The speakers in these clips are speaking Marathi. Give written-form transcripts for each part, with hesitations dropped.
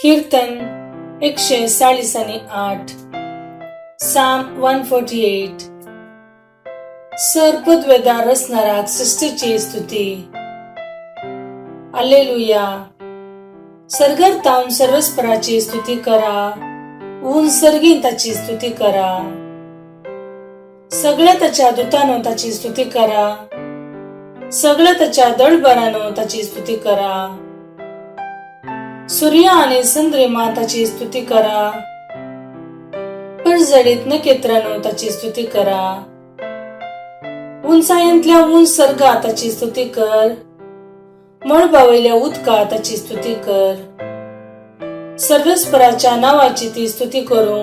कीर्तन 148 Psalm 148 सरपदवेदार रचणाराक सृष्टीची स्तुती alleluia सर्गार तावन सर्वस्पराची स्तुती करा ऊन सर्गीन ताची स्तुती करा सगळ्या ताच्या दूतांनो ताची स्तुती करा सगळ्या ताच्या दळबरांनो ताची स्तुती करा सूर्य आणि चंद्रमा ताची स्तुती करा पडझडीत नखेत्रांनो ताची स्तुती करा उंचायंतल्या उंच सर्गा ताची स्तुती कर मळबावयल्या उदका ताची स्तुती कर सर्वेस्पराच्या नावाची ती स्तुती करू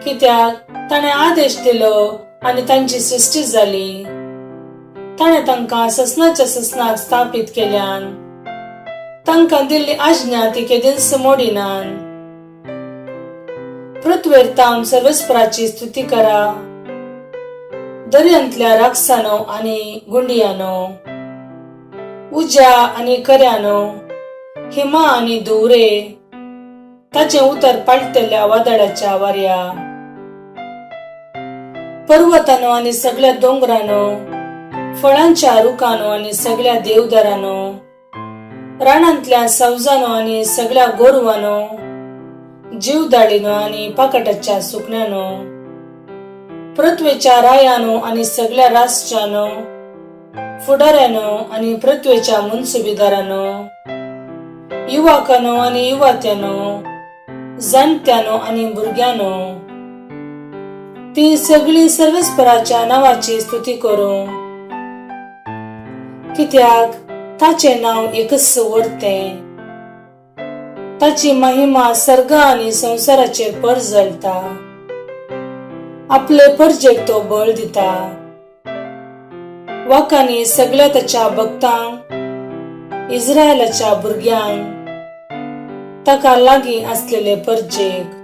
कित्याक ताणे आदेश दिलो आणि तांची सृष्टी जाली ताणे तांकां ससनाच्या ससनाक स्थापित केल्यान तांकां दिल्ली आज्ञा ती केदींच मोडिनान पृथ्वीर तावन सर्वेस्पराची स्तुती करा दर्यांतल्या राक्षसांनो आणि गुंडियांनो उज्या आणि कर्यानो हिमा आणि दुरे ताचे उतर पालटल्या वादळाच्या वाऱ्या पर्वतानो आणि सगळ्या डोंगरानो फळांच्या रुखानो आणि सगळ्या देवदारानो रानांतल्या सवजानो आणि सगळ्या गोरवानो जीवदाळीनो आणि पाकटाच्या सुकण्यानो पृथ्वीच्या रायानो आणि सगळ्या राष्ट्रानो फुडाऱ्यानो आणि पृथ्वीच्या मुनसुबीदारानो युवकानो आणि युवत्यानो जाणत्यानो आणि भुरग्यानो ती सगळी सर्वेस्पराच्या नावाची स्तुती करू कित्याक ताचे नाव एकच वरते ताची महिमा सर्ग आणि संसाराचेर परजळता आपले परजेक तो बळ दिता वाकांनी सगळ्या ताच्या भक्तांक इस्रायलाच्या भुरग्यांक ताका लागीं असलेले परजेक